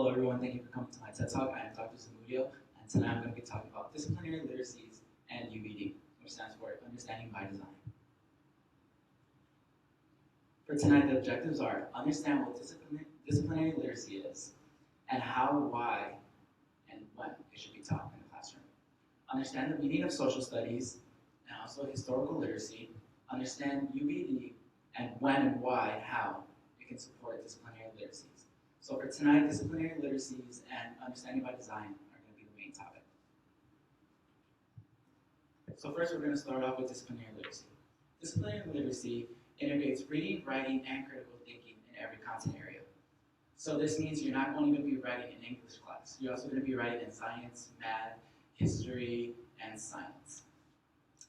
Hello everyone, thank you for coming to my TED Talk. I am Dr. Zamudio, and tonight I'm going to be talking about disciplinary literacies and UBD, which stands for Understanding by Design. For tonight, the objectives are understand what disciplinary literacy is, and how, why, and when it should be taught in the classroom. Understand the meaning of social studies, and also historical literacy. Understand UBD, and when and why, how it can support disciplinary literacies. So for tonight, disciplinary literacies and understanding by design are going to be the main topic. So first, we're going to start off with disciplinary literacy. Disciplinary literacy integrates reading, writing, and critical thinking in every content area. So this means you're not only going to be writing in English class, you're also going to be writing in science, math, history, and science.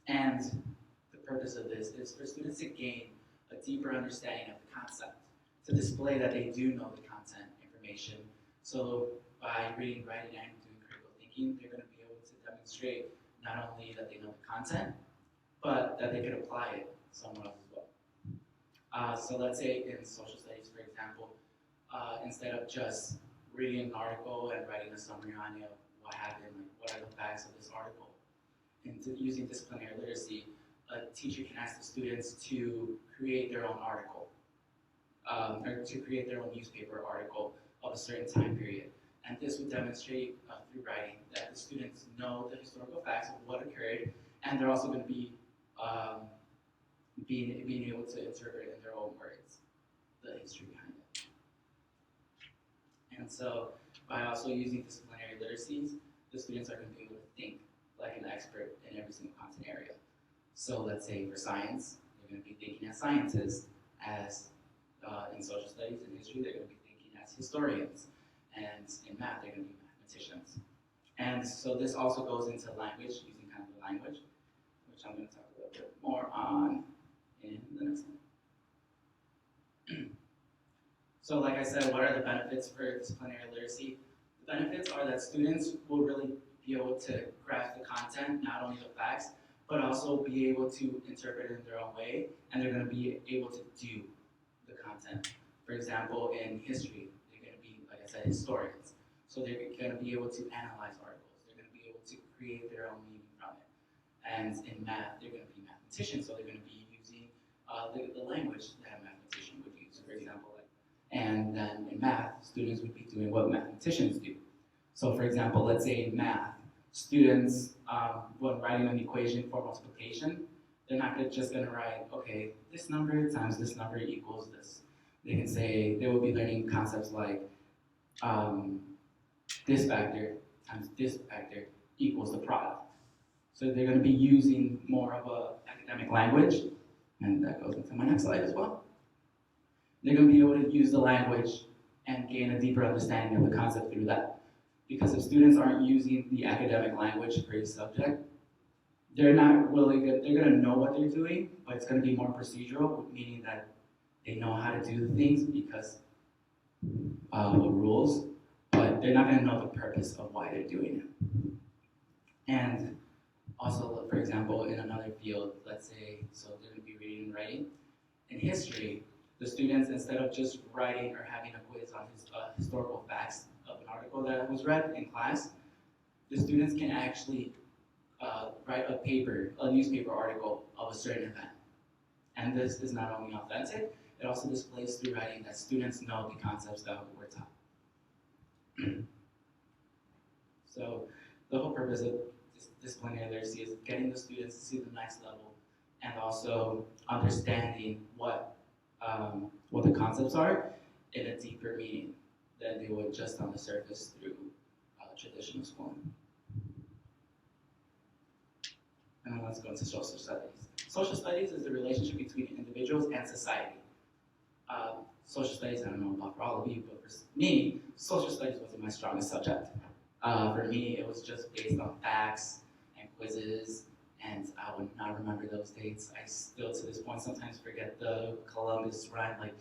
And the purpose of this is for students to gain a deeper understanding of the concept, to display that they do know the content information. So by reading, writing, and doing critical thinking, they're going to be able to demonstrate not only that they know the content, but that they can apply it somewhere else as well. So let's say in social studies, for example, instead of just reading an article and writing a summary on it, what happened, like what are the facts of this article, and using disciplinary literacy, a teacher can ask the students to create their own article. Or to create their own newspaper article of a certain time period. And this would demonstrate through writing that the students know the historical facts of what occurred, and they're also going to be being able to interpret in their own words the history behind it. And so by also using disciplinary literacies, the students are going to be able to think like an expert in every single content area. So let's say for science, they're going to be thinking as scientists, as in social studies and history, they're going to be thinking as historians, and in math, they're going to be mathematicians. And so this also goes into language, using kind of the language, which I'm going to talk a little bit more on in the next one. So like I said, what are the benefits for disciplinary literacy? The benefits are that students will really be able to grasp the content, not only the facts, but also be able to interpret it in their own way, and they're going to be able to do the content. For example, in history, they're going to be, like I said, historians. So they're going to be able to analyze articles. They're going to be able to create their own meaning from it. And in math, they're going to be mathematicians. So they're going to be using the language that a mathematician would use, for example. And then in math, students would be doing what mathematicians do. So for example, let's say in math, students, when writing an equation for multiplication, they're not just going to write, okay, this number times this number equals this. They can say, they will be learning concepts like this factor times this factor equals the product. So they're going to be using more of a academic language, and that goes into my next slide as well. They're going to be able to use the language and gain a deeper understanding of the concept through that. Because if students aren't using the academic language for a subject, they're not really good. They're going to know what they're doing, but it's going to be more procedural, meaning that they know how to do the things because of the rules, but they're not going to know the purpose of why they're doing it. And also, for example, in another field, let's say, so they're going to be reading and writing. In history, the students, instead of just writing or having a quiz on historical facts of an article that was read in class, the students can actually write a newspaper article of a certain event. And this is not only authentic, it also displays through writing that students know the concepts that were taught. So the whole purpose of disciplinary literacy is getting the students to see the next level and also understanding what the concepts are in a deeper meaning than they would just on the surface through traditional schooling. And let's go into social studies. Social studies is the relationship between individuals and society. Social studies, I don't know about for all of you, but for me, social studies wasn't my strongest subject. For me, it was just based on facts and quizzes, and I would not remember those dates. I still, to this point, sometimes forget the Columbus run, like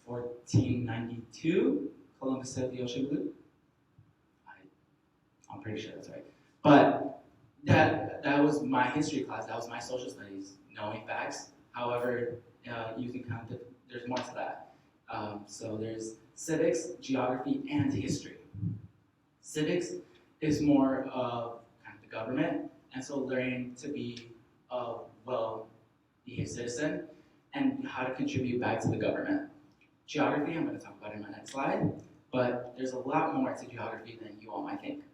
1492, Columbus set the ocean blue. I'm pretty sure that's right. But that was my history class. That was my social studies, knowing facts. However, using content, there's more to that. So there's civics, geography, and history. Civics is more of kind of the government, and so learning to be a well-behaved citizen and how to contribute back to the government. Geography, I'm going to talk about in my next slide, but there's a lot more to geography than you all might think.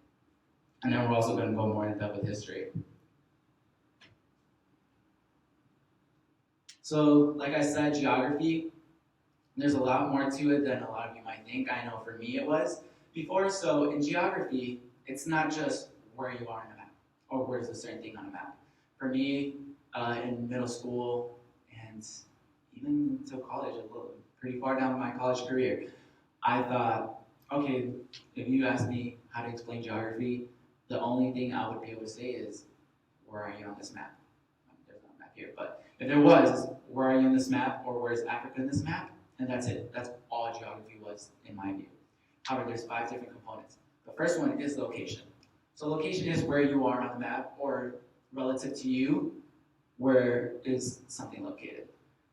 And then we're also going to go more in depth with history. So, like I said, geography, there's a lot more to it than a lot of you might think. I know for me it was before. So in geography, it's not just where you are on the map or where's a certain thing on a map. For me, in middle school and even until college, pretty far down my college career, I thought, okay, if you ask me how to explain geography, the only thing I would be able to say is, where are you on this map? There's no map here, but if there was, where are you on this map, or where's Africa in this map? And that's it. That's all geography was, in my view. However, there's 5 different components. The first one is location. So location is where you are on the map, or relative to you, where is something located.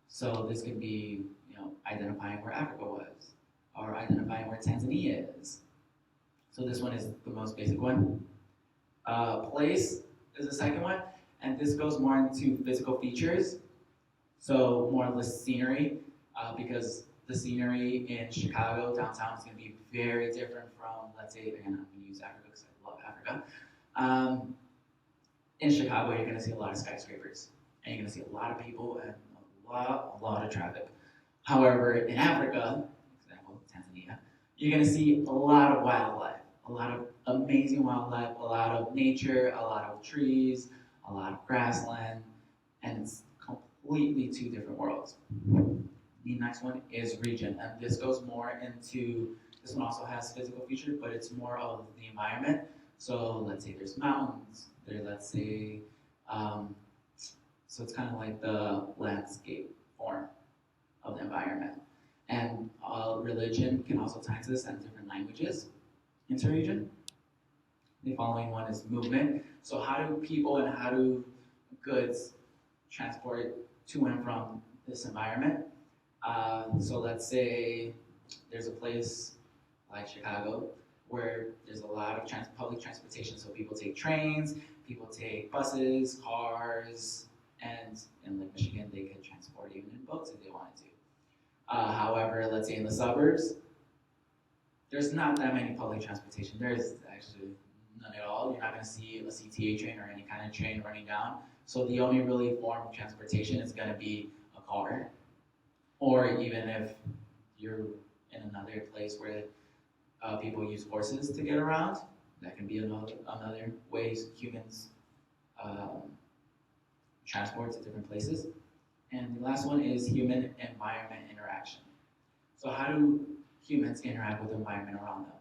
So this could be, identifying where Africa was, or identifying where Tanzania is. So this one is the most basic one. Place is the second one, and this goes more into physical features. So more of the scenery. Because the scenery in Chicago, downtown, is going to be very different from, let's say, again, I'm going to use Africa because I love Africa. In Chicago, you're going to see a lot of skyscrapers, and you're going to see a lot of people and a lot of traffic. However, in Africa, for example, Tanzania, you're going to see a lot of wildlife, a lot of amazing wildlife, a lot of nature, a lot of trees, a lot of grassland, and it's completely 2 different worlds. The next one is region, and this goes more into, this one also has physical features, but it's more of the environment. So let's say there's mountains, let's say, so it's kind of like the landscape form of the environment. And religion can also tie to this, and different languages, interregion. The following one is movement. So how do people and how do goods transport to and from this environment? So let's say there's a place like Chicago where there's a lot of public transportation. So people take trains, people take buses, cars, and in Lake Michigan, they could transport even in boats if they wanted to. However, let's say in the suburbs, there's not that many public transportation. There's actually none at all. You're not going to see a CTA train or any kind of train running down. So the only really form of transportation is going to be a car. Or even if you're in another place where people use horses to get around, that can be another ways humans transport to different places. And the last one is human-environment interaction. So how do humans interact with the environment around them?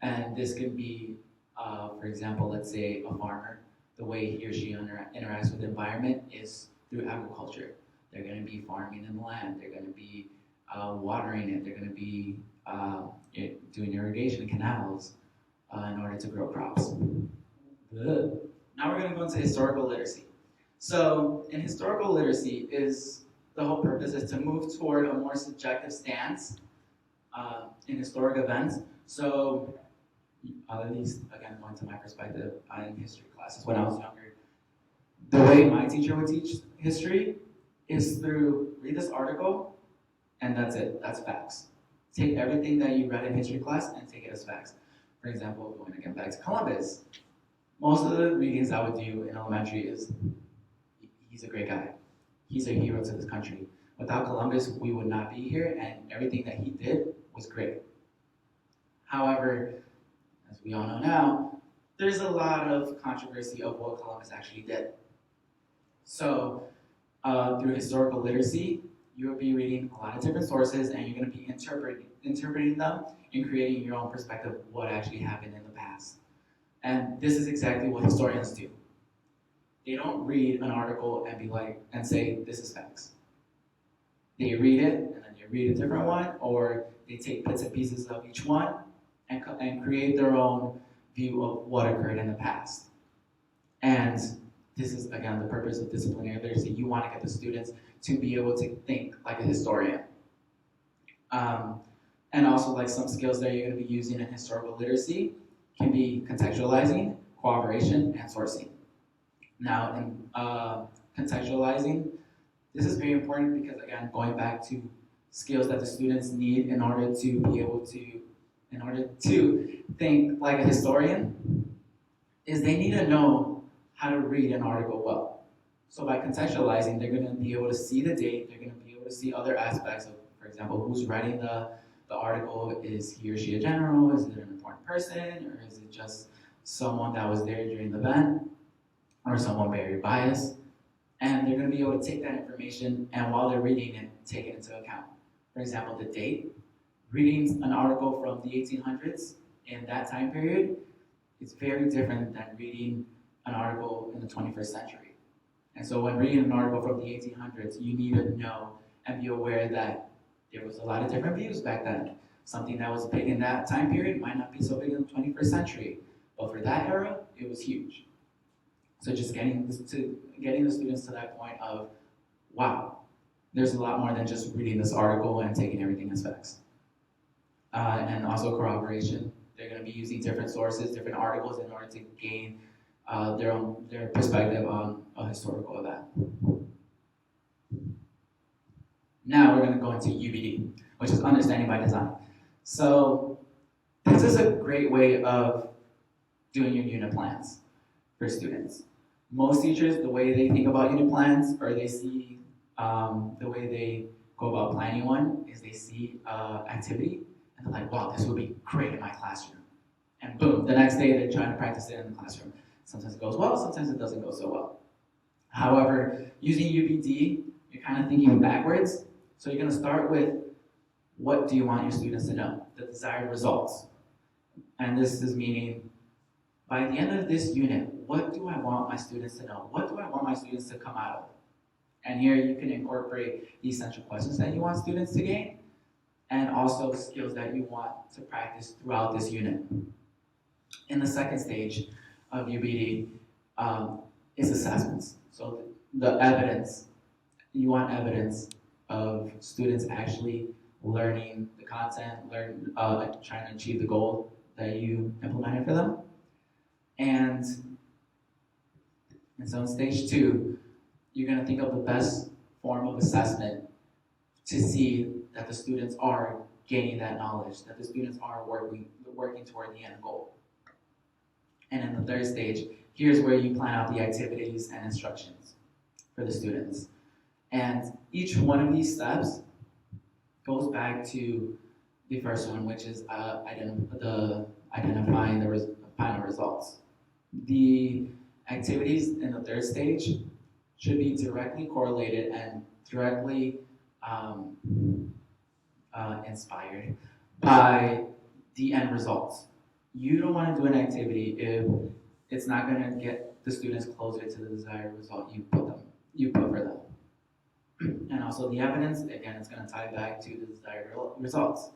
And this could be, for example, let's say a farmer, the way he or she interacts with the environment is through agriculture. They're going to be farming in the land. They're going to be watering it. They're going to be doing irrigation canals in order to grow crops. Good. Now we're going to go into historical literacy. So in historical literacy, the whole purpose is to move toward a more subjective stance in historic events. So at least, again, going to my perspective in history classes when I was younger, the way my teacher would teach history is through read this article, and that's it. That's facts. Take everything that you read in history class and take it as facts. For example, going again back to Columbus, most of the readings I would do in elementary is, he's a great guy. He's a hero to this country. Without Columbus, we would not be here, and everything that he did was great. However, as we all know now, there's a lot of controversy of what Columbus actually did. So through historical literacy, you'll be reading a lot of different sources, and you're going to be interpreting them and creating your own perspective of what actually happened in the past. And this is exactly what historians do. They don't read an article and say, this is facts. They read it, and then they read a different one, or they take bits and pieces of each one and create their own view of what occurred in the past. And this is, again, the purpose of disciplinary literacy. You want to get the students to be able to think like a historian. And also like some skills that you're going to be using in historical literacy can be contextualizing, cooperation, and sourcing. Now, in contextualizing, this is very important because, again, going back to skills that the students need in order to be able to, in order to think like a historian, is they need to know how to read an article well. So by contextualizing, they're going to be able to see the date, they're going to be able to see other aspects of, for example, who's writing the article. Is he or she a general? Is it an important person? Or is it just someone that was there during the event? Or someone very biased? And they're going to be able to take that information and while they're reading it, take it into account. For example, the date. Reading an article from the 1800s in that time period is very different than reading an article in the 21st century. And so when reading an article from the 1800s, you need to know and be aware that there was a lot of different views back then. Something that was big in that time period might not be so big in the 21st century, but for that era, it was huge. So just getting the students to that point of, wow, there's a lot more than just reading this article and taking everything as facts. And also corroboration. They're going to be using different sources, different articles in order to gain their perspective on a historical event. Now we're going to go into UBD, which is understanding by design. So this is a great way of doing your unit plans for students. Most teachers, the way they think about unit plans, or they see the way they go about planning one, is they see activity, and they're like, wow, this would be great in my classroom. And boom, the next day they're trying to practice it in the classroom. Sometimes it goes well, sometimes it doesn't go so well. However, using UBD, you're kind of thinking backwards. So you're going to start with, what do you want your students to know? The desired results. And this is meaning, by the end of this unit, what do I want my students to know? What do I want my students to come out of? And here you can incorporate the essential questions that you want students to gain, and also skills that you want to practice throughout this unit. In the second stage of UBD is assessments. So the evidence, you want evidence of students actually learning the content, trying to achieve the goal that you implemented for them. And so in stage 2, you're going to think of the best form of assessment to see that the students are gaining that knowledge, that the students are working toward the end goal. And in the third stage, here's where you plan out the activities and instructions for the students. And each one of these steps goes back to the first one, which is identifying the final results. The activities in the third stage should be directly correlated and directly inspired by the end results. You don't want to do an activity if it's not going to get the students closer to the desired result you put for them. And also the evidence, again, it's going to tie back to the desired results.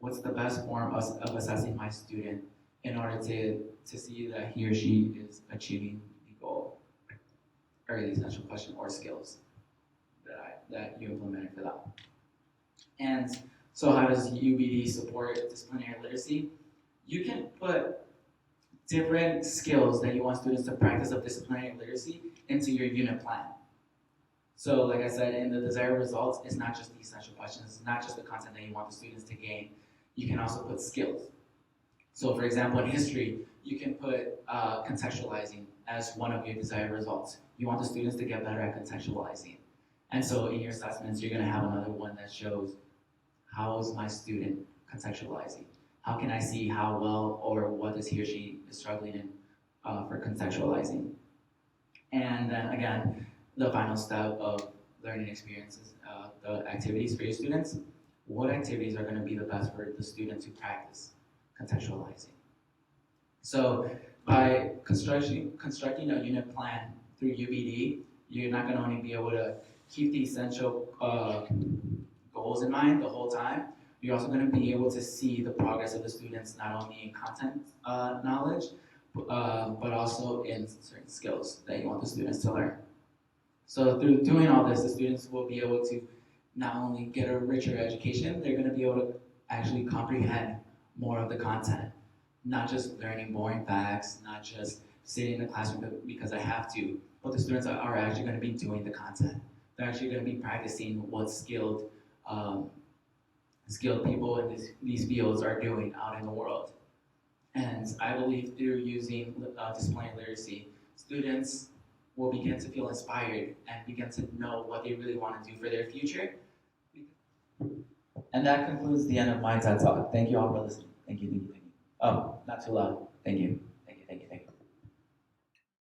What's the best form of assessing my student in order to see that he or she is achieving the goal, or the essential question or skills that you implemented for them. And so how does UBD support disciplinary literacy? You can put different skills that you want students to practice of disciplinary literacy into your unit plan. So like I said, in the desired results, it's not just the essential questions, it's not just the content that you want the students to gain. You can also put skills. So for example, in history, you can put contextualizing as one of your desired results. You want the students to get better at contextualizing. And so in your assessments, you're gonna have another one that shows, how is my student contextualizing? How can I see how well or what is he or she is struggling in for contextualizing? And then again, the final step of learning experiences, the activities for your students. What activities are going to be the best for the student to practice contextualizing? So by constructing a unit plan through UBD, you're not going to only be able to keep the essential goals in mind the whole time. You're also going to be able to see the progress of the students, not only in content knowledge, but also in certain skills that you want the students to learn. So through doing all this, the students will be able to not only get a richer education, they're going to be able to actually comprehend more of the content, not just learning boring facts, not just sitting in the classroom because I have to, but the students are actually going to be doing the content. They're actually going to be practicing what um, skilled people in these fields are doing out in the world. And I believe through using disciplinary literacy, students will begin to feel inspired and begin to know what they really want to do for their future. And that concludes the end of my TED Talk. Thank you all for listening. Thank you, thank you, thank you. Oh, not too loud. Thank you.